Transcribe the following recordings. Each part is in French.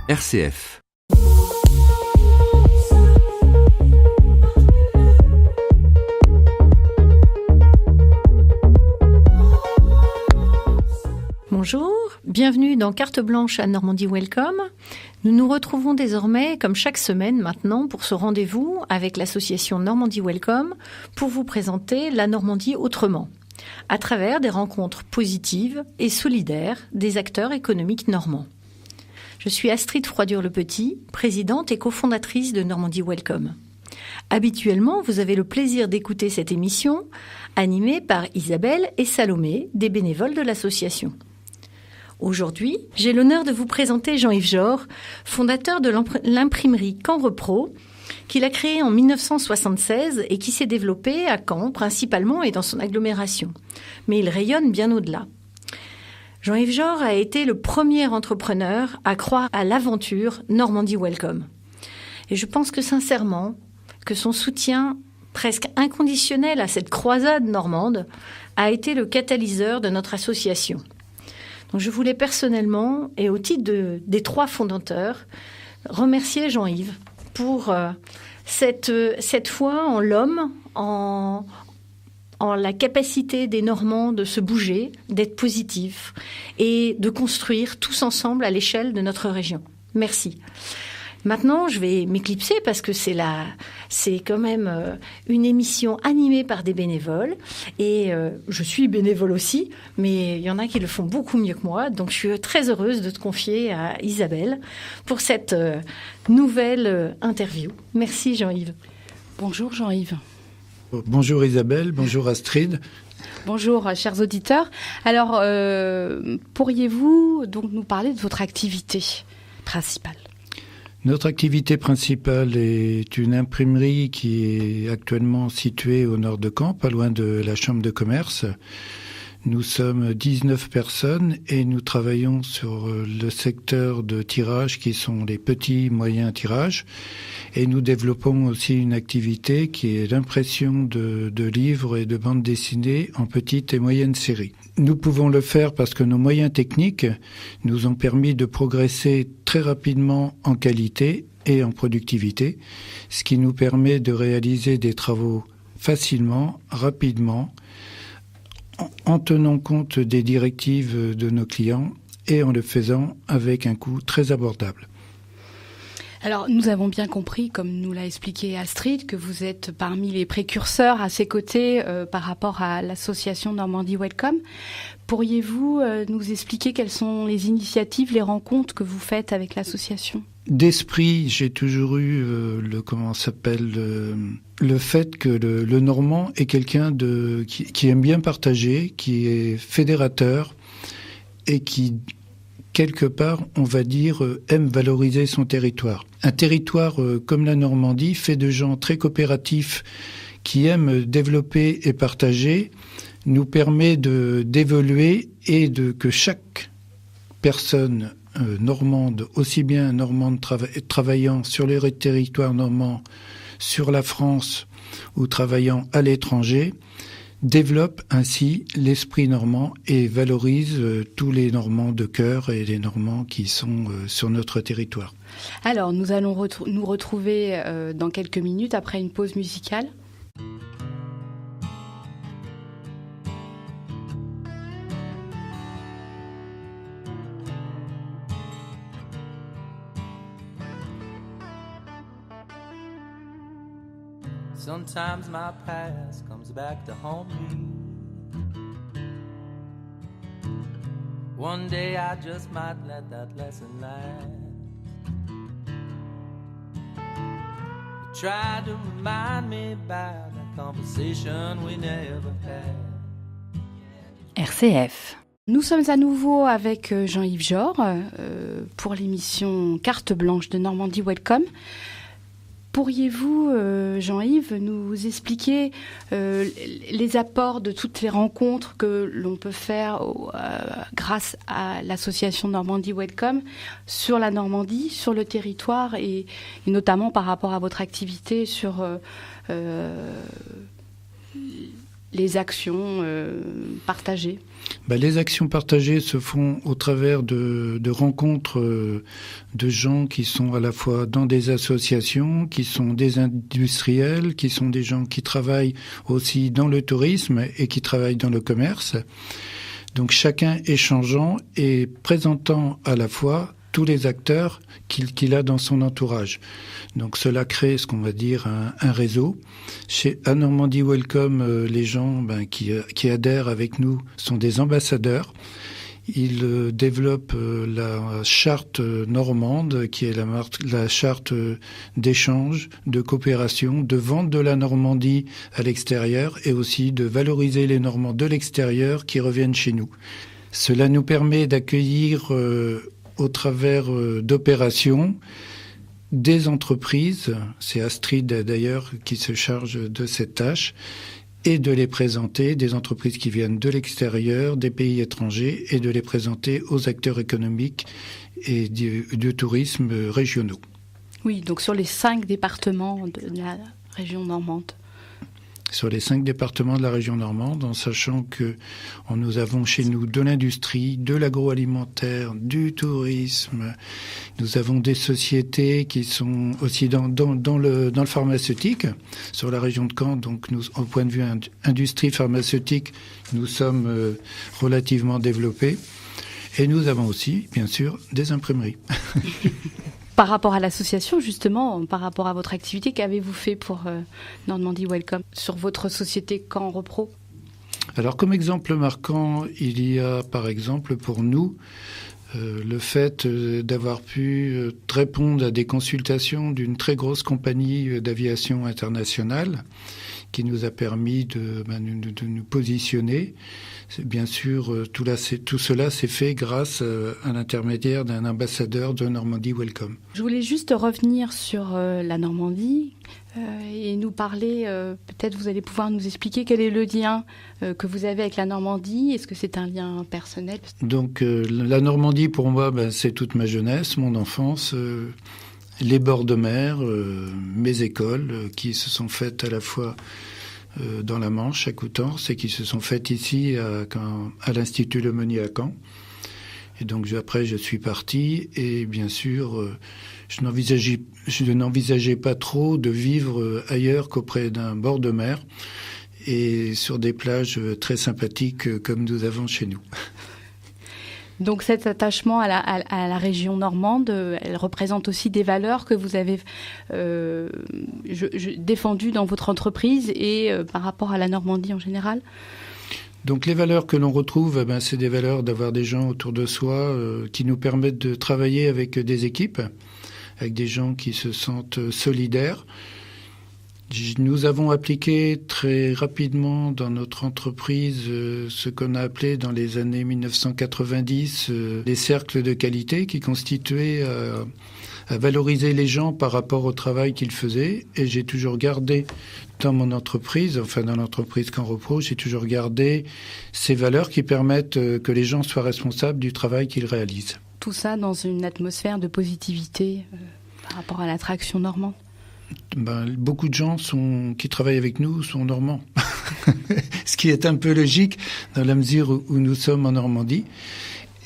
RCF. Bonjour, bienvenue dans Carte Blanche à Normandie Welcome. Nous nous retrouvons désormais, comme chaque semaine maintenant, pour ce rendez-vous avec l'association Normandie Welcome pour vous présenter la Normandie autrement, à travers des rencontres positives et solidaires des acteurs économiques normands. Je suis Astrid Froidure-Le-Petit, présidente et cofondatrice de Normandie Welcome. Habituellement, vous avez le plaisir d'écouter cette émission, animée par Isabelle et Salomé, des bénévoles de l'association. Aujourd'hui, j'ai l'honneur de vous présenter Jean-Yves Jor, fondateur de l'imprimerie Caen Repro, qu'il a créée en 1976 et qui s'est développée à Caen principalement et dans son agglomération. Mais il rayonne bien au-delà. Jean-Yves Jor a été le premier entrepreneur à croire à l'aventure Normandie Welcome. Et je pense que sincèrement, que son soutien presque inconditionnel à cette croisade normande a été le catalyseur de notre association. Donc je voulais personnellement, et au titre des trois fondateurs, remercier Jean-Yves pour cette foi en l'homme, en la capacité des Normands de se bouger, d'être positifs et de construire tous ensemble à l'échelle de notre région. Merci. Maintenant, je vais m'éclipser parce que c'est quand même une émission animée par des bénévoles. Et je suis bénévole aussi, mais il y en a qui le font beaucoup mieux que moi. Donc, je suis très heureuse de te confier à Isabelle pour cette nouvelle interview. Merci Jean-Yves. Bonjour Jean-Yves. Bonjour Isabelle, bonjour Astrid. Bonjour chers auditeurs. Alors, pourriez-vous donc nous parler de votre activité principale ? Notre activité principale est une imprimerie qui est actuellement située au nord de Caen, pas loin de la Chambre de commerce. Nous sommes 19 personnes et nous travaillons sur le secteur de tirage qui sont les petits, moyens tirages. Et nous développons aussi une activité qui est l'impression de livres et de bandes dessinées en petite et moyenne série. Nous pouvons le faire parce que nos moyens techniques nous ont permis de progresser très rapidement en qualité et en productivité, ce qui nous permet de réaliser des travaux facilement, rapidement, en tenant compte des directives de nos clients et en le faisant avec un coût très abordable. Alors, nous avons bien compris, comme nous l'a expliqué Astrid, que vous êtes parmi les précurseurs à ses côtés par rapport à l'association Normandie Welcome. Pourriez-vous nous expliquer quelles sont les initiatives, les rencontres que vous faites avec l'association ? D'esprit, j'ai toujours eu le fait que le Normand est quelqu'un qui aime bien partager, qui est fédérateur et qui, quelque part, on va dire, aime valoriser son territoire. Un territoire comme la Normandie, fait de gens très coopératifs qui aiment développer et partager, nous permet d'évoluer et que chaque personne normande, aussi bien normande travaillant sur les territoires normands, sur la France ou travaillant à l'étranger, développe ainsi l'esprit normand et valorise tous les Normands de cœur et les Normands qui sont sur notre territoire. Alors, nous allons nous retrouver dans quelques minutes après une pause musicale. Sometimes my past comes back to haunt me. One day I just might let that lesson last. You tried to remind me about a conversation we never had. RCF. Nous sommes à nouveau avec Jean-Yves Jor pour l'émission Carte Blanche de Normandie Welcome. Pourriez-vous, Jean-Yves, nous expliquer les apports de toutes les rencontres que l'on peut faire grâce à l'association Normandie Welcome sur la Normandie, sur le territoire et notamment par rapport à votre activité sur les actions partagées? Les actions partagées se font au travers de rencontres de gens qui sont à la fois dans des associations, qui sont des industriels, qui sont des gens qui travaillent aussi dans le tourisme et qui travaillent dans le commerce. Donc chacun échangeant et présentant à la fois tous les acteurs qu'il a dans son entourage. Donc cela crée ce qu'on va dire un réseau. À Normandie Welcome, les gens qui adhèrent avec nous sont des ambassadeurs. Ils développent la charte normande, qui est la charte d'échange, de coopération, de vente de la Normandie à l'extérieur et aussi de valoriser les Normands de l'extérieur qui reviennent chez nous. Cela nous permet d'accueillir au travers d'opérations des entreprises, c'est Astrid d'ailleurs qui se charge de cette tâche, et de les présenter, des entreprises qui viennent de l'extérieur, des pays étrangers, et de les présenter aux acteurs économiques et du tourisme régionaux. Oui, donc sur les 5 départements de la région normande. Sur les 5 départements de la région normande, en sachant que nous avons chez nous de l'industrie, de l'agroalimentaire, du tourisme. Nous avons des sociétés qui sont aussi dans le pharmaceutique, sur la région de Caen. Donc, nous, au point de vue industrie pharmaceutique, nous sommes relativement développés. Et nous avons aussi, bien sûr, des imprimeries. Par rapport à l'association, justement, par rapport à votre activité, qu'avez-vous fait pour Normandie Welcome sur votre société Caen Repro? Alors, comme exemple marquant, il y a, par exemple, pour nous, le fait d'avoir pu répondre à des consultations d'une très grosse compagnie d'aviation internationale qui nous a permis de nous positionner. Bien sûr, tout cela s'est fait grâce à l'intermédiaire d'un ambassadeur de Normandie Welcome. Je voulais juste revenir sur la Normandie et nous parler, peut-être vous allez pouvoir nous expliquer quel est le lien que vous avez avec la Normandie. Est-ce que c'est un lien personnel? Donc la Normandie, pour moi, c'est toute ma jeunesse, mon enfance, les bords de mer, mes écoles qui se sont faites à la fois dans la Manche, à Coutances, et qui se sont faites ici à l'Institut Le Meunier à Caen. Et donc après, je suis parti et bien sûr, je n'envisageais pas trop de vivre ailleurs qu'auprès d'un bord de mer et sur des plages très sympathiques comme nous avons chez nous. Donc cet attachement à la région normande, elle représente aussi des valeurs que vous avez défendues dans votre entreprise et par rapport à la Normandie en général? Donc les valeurs que l'on retrouve, c'est des valeurs d'avoir des gens autour de soi qui nous permettent de travailler avec des équipes, avec des gens qui se sentent solidaires. Nous avons appliqué très rapidement dans notre entreprise ce qu'on a appelé dans les années 1990 les cercles de qualité qui constituaient à valoriser les gens par rapport au travail qu'ils faisaient. Et j'ai toujours gardé dans mon entreprise, enfin dans l'entreprise Caen Repro, j'ai toujours gardé ces valeurs qui permettent que les gens soient responsables du travail qu'ils réalisent. Tout ça dans une atmosphère de positivité par rapport à l'attraction normande? Beaucoup de gens qui travaillent avec nous sont normands. Ce qui est un peu logique dans la mesure où nous sommes en Normandie.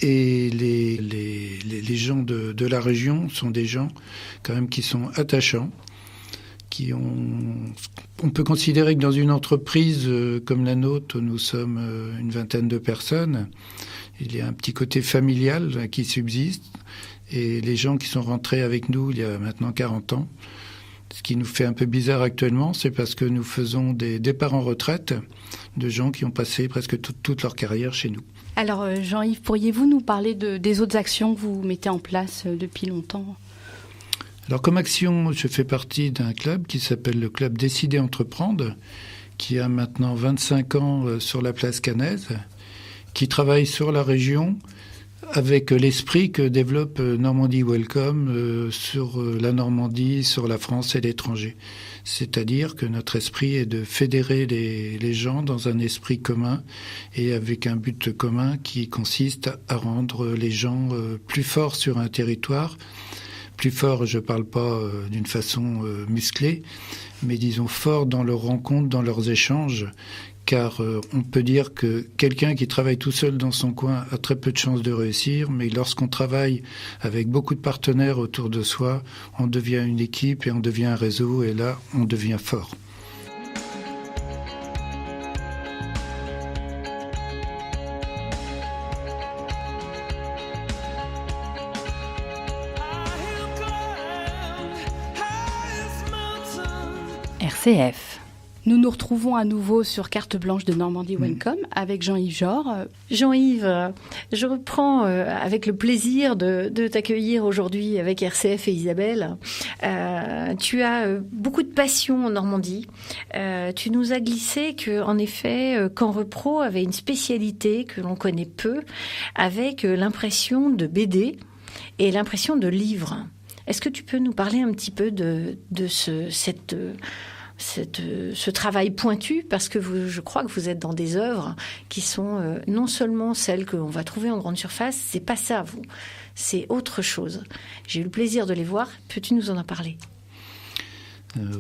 Et les gens de la région sont des gens quand même qui sont attachants, on peut considérer que dans une entreprise comme la nôtre, nous sommes une vingtaine de personnes. Il y a un petit côté familial qui subsiste. Et les gens qui sont rentrés avec nous il y a maintenant 40 ans, ce qui nous fait un peu bizarre actuellement, c'est parce que nous faisons des départs en retraite de gens qui ont passé presque toute leur carrière chez nous. Alors Jean-Yves, pourriez-vous nous parler des autres actions que vous mettez en place depuis longtemps? Alors comme action, je fais partie d'un club qui s'appelle le club Décider Entreprendre, qui a maintenant 25 ans sur la place Canaise, qui travaille sur la région avec l'esprit que développe Normandie Welcome sur la Normandie, sur la France et l'étranger. C'est-à-dire que notre esprit est de fédérer les gens dans un esprit commun et avec un but commun qui consiste à rendre les gens plus forts sur un territoire. Plus forts, je ne parle pas d'une façon musclée, mais disons forts dans leurs rencontres, dans leurs échanges, car on peut dire que quelqu'un qui travaille tout seul dans son coin a très peu de chances de réussir, mais lorsqu'on travaille avec beaucoup de partenaires autour de soi, on devient une équipe et on devient un réseau, et là, on devient fort. RCF. Nous nous retrouvons à nouveau sur Carte Blanche de Normandie Welcome avec Jean-Yves Jor. Jean-Yves, je reprends avec le plaisir de t'accueillir aujourd'hui avec RCF et Isabelle. Tu as beaucoup de passion en Normandie. Tu nous as glissé que, en effet, Caen Repro avait une spécialité que l'on connaît peu, avec l'impression de BD et l'impression de livres. Est-ce que tu peux nous parler un petit peu de ce travail pointu, parce que je crois que vous êtes dans des œuvres qui sont non seulement celles qu'on va trouver en grande surface, c'est pas ça, vous, c'est autre chose. J'ai eu le plaisir de les voir, peux-tu nous en parler ?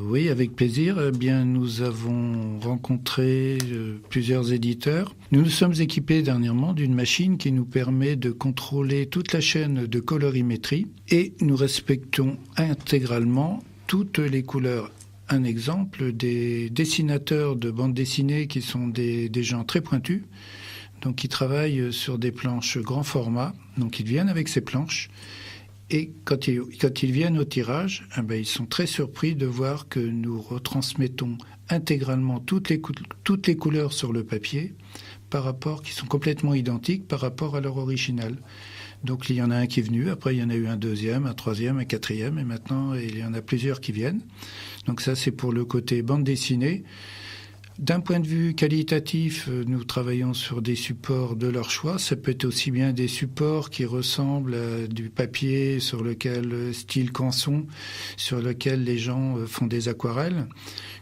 Oui, avec plaisir. Eh bien, nous avons rencontré plusieurs éditeurs. Nous nous sommes équipés dernièrement d'une machine qui nous permet de contrôler toute la chaîne de colorimétrie, et nous respectons intégralement toutes les couleurs. Un exemple, des dessinateurs de bande dessinée qui sont des gens très pointus, donc qui travaillent sur des planches grand format, donc ils viennent avec ces planches, et quand ils viennent au tirage, ils sont très surpris de voir que nous retransmettons intégralement toutes les couleurs sur le papier, qui sont complètement identiques par rapport à leur original. Donc il y en a un qui est venu, après il y en a eu un deuxième, un troisième, un quatrième, et maintenant il y en a plusieurs qui viennent. Donc ça, c'est pour le côté bande dessinée. D'un point de vue qualitatif, nous travaillons sur des supports de leur choix. Ça peut être aussi bien des supports qui ressemblent à du papier sur lequel, style canson, sur lequel les gens font des aquarelles,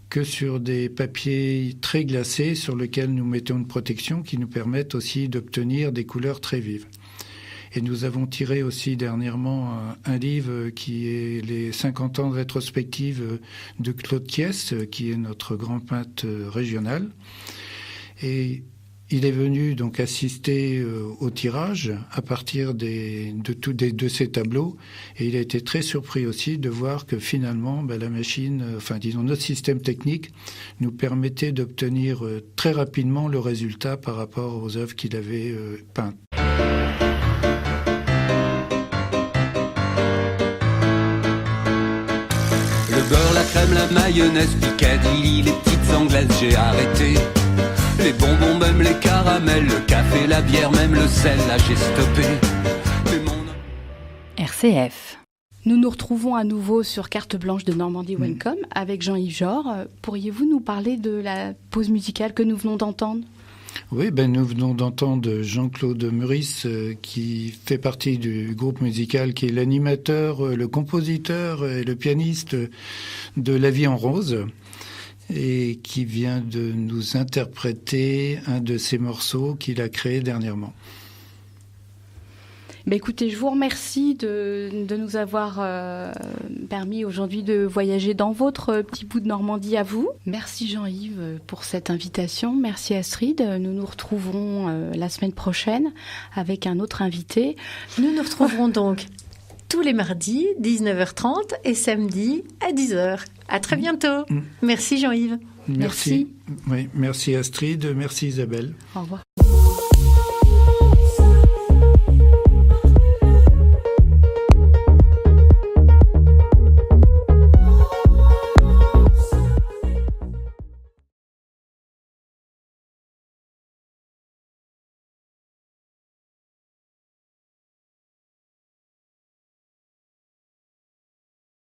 que sur des papiers très glacés sur lesquels nous mettons une protection qui nous permettent aussi d'obtenir des couleurs très vives. Et nous avons tiré aussi dernièrement un livre qui est les 50 ans de rétrospective de Claude Thiès, qui est notre grand peintre régional. Et il est venu donc assister au tirage à partir de ces tableaux. Et il a été très surpris aussi de voir que finalement, la machine, notre système technique nous permettait d'obtenir très rapidement le résultat par rapport aux œuvres qu'il avait peintes. Le beurre, la crème, la mayonnaise, Piccadilly, les petites anglaises, j'ai arrêté. Les bonbons, même les caramels, le café, la bière, même le sel, là j'ai stoppé. RCF. Nous nous retrouvons à nouveau sur Carte Blanche de Normandie Welcome avec Jean-Yves Jor. Pourriez-vous nous parler de la pause musicale que nous venons d'entendre ? Oui, nous venons d'entendre Jean-Claude Meurice, qui fait partie du groupe musical, qui est l'animateur, le compositeur et le pianiste de La Vie en Rose, et qui vient de nous interpréter un de ses morceaux qu'il a créé dernièrement. Écoutez, je vous remercie de nous avoir permis aujourd'hui de voyager dans votre petit bout de Normandie à vous. Merci Jean-Yves pour cette invitation. Merci Astrid. Nous nous retrouverons la semaine prochaine avec un autre invité. Nous nous retrouverons donc tous les mardis, 19h30 et samedi à 10h. À très bientôt. Merci Jean-Yves. Merci. Oui, merci Astrid, merci Isabelle. Au revoir.